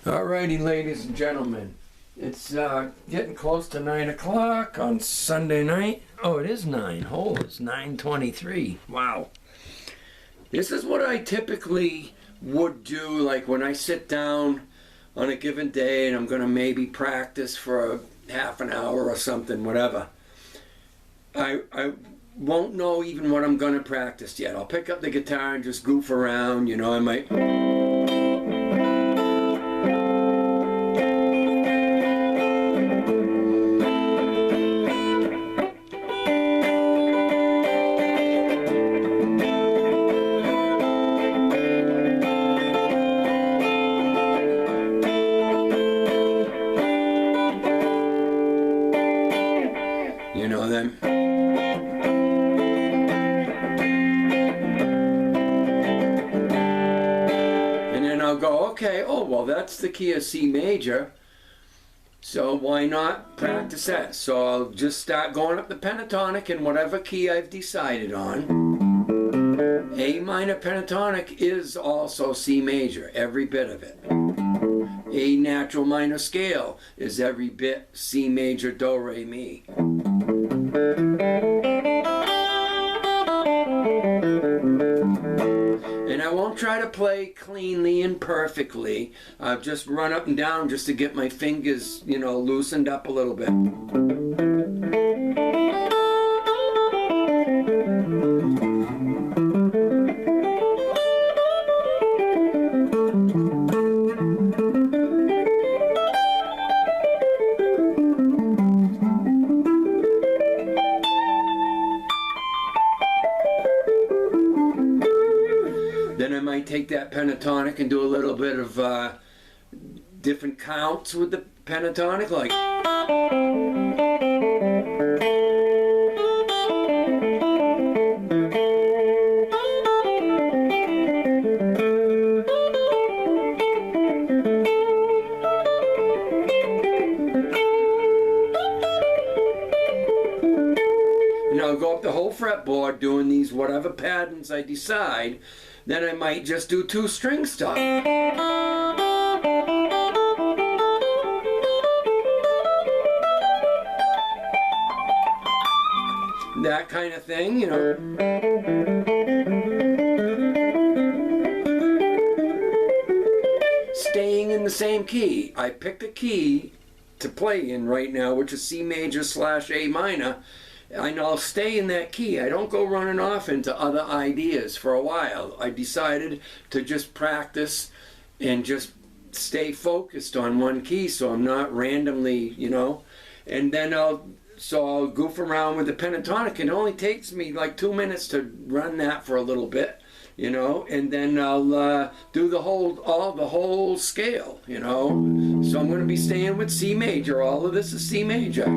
Alrighty, ladies and gentlemen, it's getting close to 9 o'clock on Sunday night. Oh, it is 9. Oh, it's 9:23. Wow. This is what I typically would do, like when I sit down on a given day and I'm going to maybe practice for a half an hour or something, whatever. I won't know even what I'm going to practice yet. I'll pick up the guitar and just goof around, you know, I might... You know them. And then I'll go, okay, oh, well, that's the key of C major. So why not practice that? So I'll just start going up the pentatonic in whatever key I've decided on. A minor pentatonic is also C major, every bit of it. A natural minor scale is every bit C major, do, re, mi. And I won't try to play cleanly and perfectly. I'll just run up and down just to get my fingers, you know, loosened up a little bit. Then I might take that pentatonic and do a little bit of different counts with the pentatonic, like... And I'll go up the whole fretboard doing these whatever patterns I decide. Then I might just do 2 string stuff. That kind of thing, you know. Staying in the same key. I picked a key to play in right now, which is C major / A minor. And I'll stay in that key. I don't go running off into other ideas for a while. I decided to just practice and just stay focused on one key so I'm not randomly, you know. And then I'll goof around with the pentatonic. It only takes me like 2 minutes to run that for a little bit, you know, and then I'll do the whole scale, you know. So I'm going to be staying with C major. All of this is C major.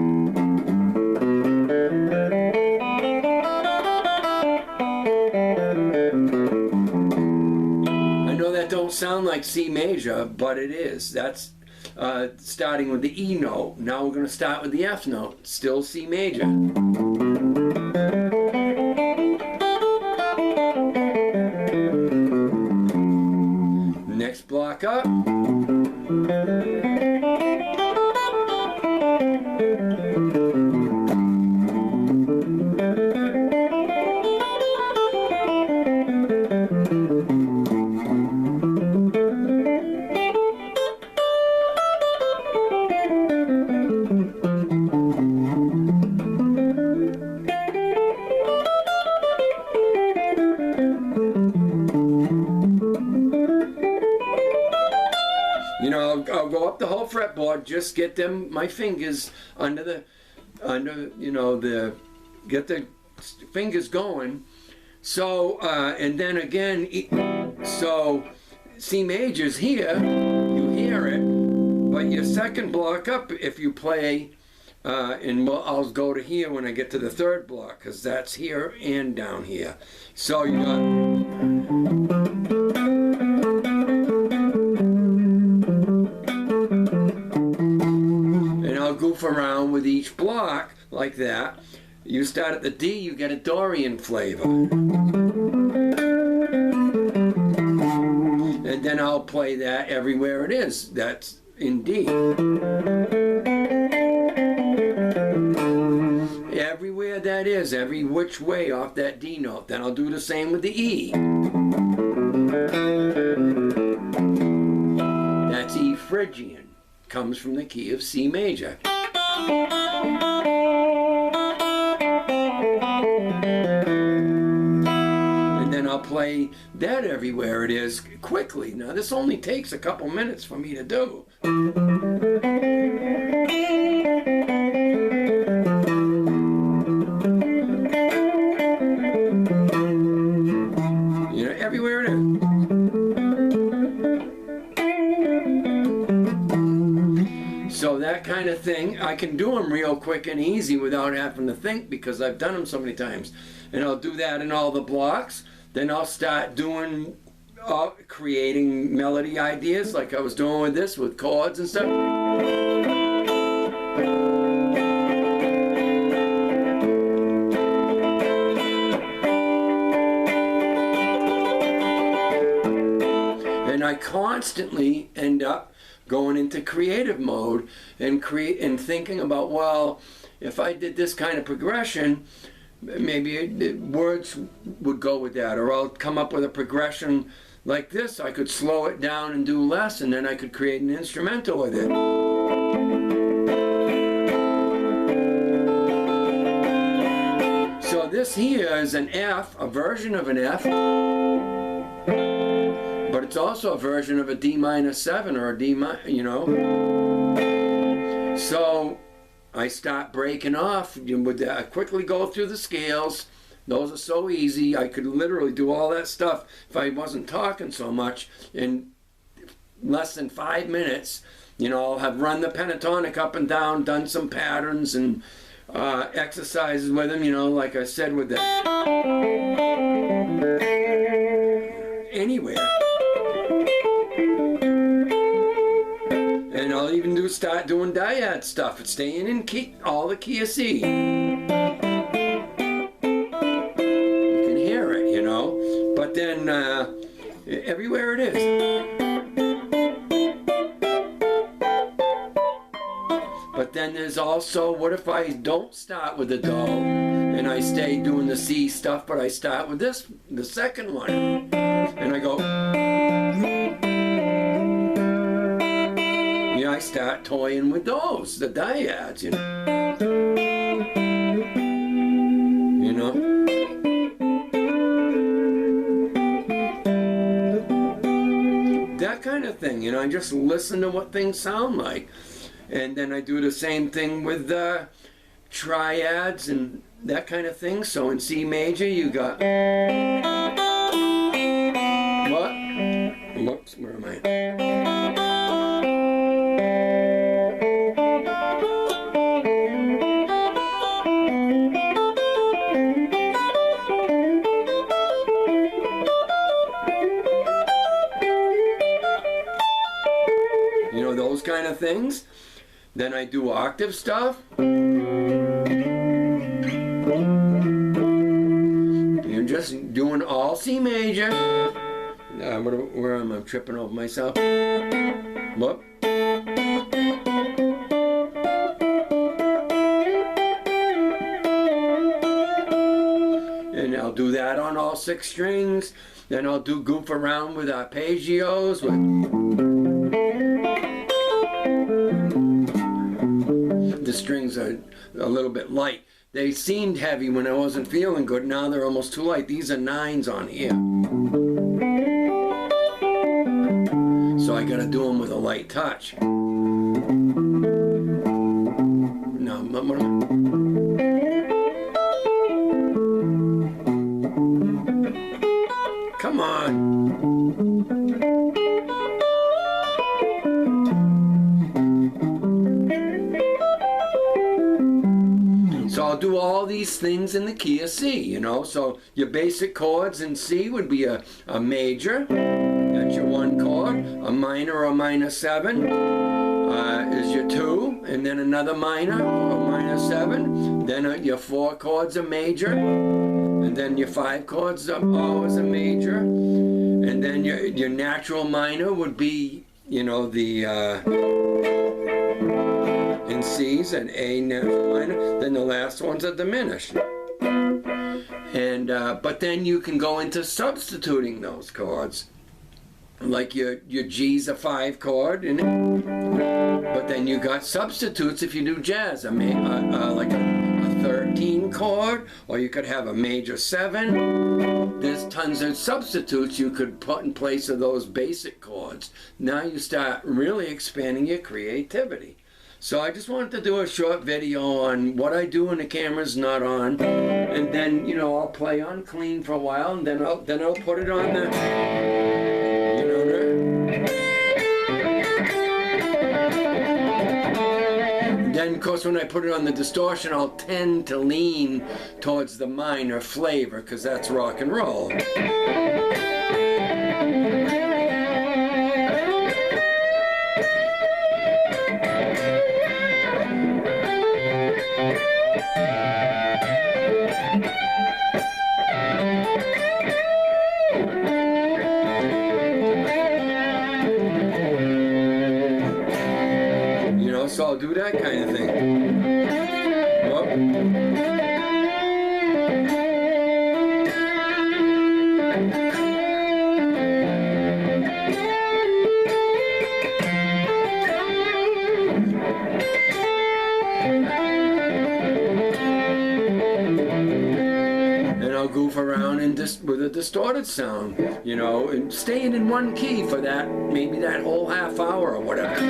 Don't sound like C major, but it is. That's starting with the E note. Now we're going to start with the F note. Still C major. Next block up. You know, I'll go up the whole fretboard, just get my fingers get the fingers going. So, and then again, so C major's here, you hear it, but your second block up, if you play, and I'll go to here when I get to the third block, because that's here and down here. So you got... goof around with each block like that. You start at the D, you get a Dorian flavor. And then I'll play that everywhere it is. That's in D. Everywhere that is, every which way off that D note. Then I'll do the same with the E. That's E Phrygian. Comes from the key of C major. And then I'll play that everywhere it is quickly. Now this only takes a couple minutes for me to do. Everywhere it is. So that kind of thing, I can do them real quick and easy without having to think because I've done them so many times. And I'll do that in all the blocks. Then I'll start doing, creating melody ideas like I was doing with this, with chords and stuff. I constantly end up going into creative mode and thinking about, well, if I did this kind of progression, maybe words would go with that, or I'll come up with a progression like this. I could slow it down and do less, and then I could create an instrumental with it. So this here is an F, a version of an F. But it's also a version of a D minor 7 or a D minor, you know. So I start breaking off. I quickly go through the scales. Those are so easy. I could literally do all that stuff if I wasn't talking so much in less than 5 minutes. You know, I'll have run the pentatonic up and down, done some patterns and exercises with them, you know, like I said with the anywhere. And I'll even start doing dyad stuff. It's staying in key, all the key of C. You can hear it, you know. But then everywhere it is. But then there's also, what if I don't start with the Do and I stay doing the C stuff, but I start with this, the second one, and I go. I start toying with those, the dyads, you know. You know? That kind of thing, you know, I just listen to what things sound like. And then I do the same thing with triads and that kind of thing. So in C major you got... What? Whoops, where am I? Those kind of things. Then I do octave stuff. You're just doing all C major. Where am I? tripping over myself? Whoop. And I'll do that on all 6 strings. Then I'll do goof around with arpeggios. The strings are a little bit light. They seemed heavy when I wasn't feeling good. Now they're almost too light. These are 9s on here. So I gotta do them with a light touch. Now, what am I? Come on. So I'll do all these things in the key of C, you know. So your basic chords in C would be a major, that's your 1 chord, a minor or minor 7 is your 2, and then another minor or minor 7, then your 4 chords are major, and then your 5 chords are always a major, And then your natural minor would be, you know, the in C's and A natural minor. Then the last ones are diminished. And but then you can go into substituting those chords. Like your G's a 5 chord, but then you got substitutes if you do jazz. Like a 13 chord, or you could have a major 7. There's tons of substitutes you could put in place of those basic chords. Now you start really expanding your creativity. So I just wanted to do a short video on what I do when the camera's not on, and then, you know, I'll play on clean for a while, and then I'll put it on the, you know, and then of course when I put it on the distortion, I'll tend to lean towards the minor flavor, because that's rock and roll. So I'll do that kind of thing. And I'll goof around with a distorted sound, you know, and staying in one key for that, maybe that whole half hour or whatever.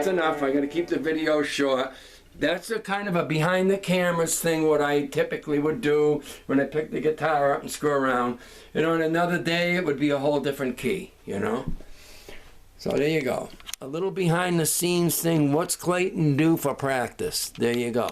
Enough. I got to keep the video short. That's a kind of a behind the cameras thing, what I typically would do when I pick the guitar up and screw around. And on another day it would be a whole different key, you know. So there you go. A little behind the scenes thing. What's Clayton do for practice? There you go.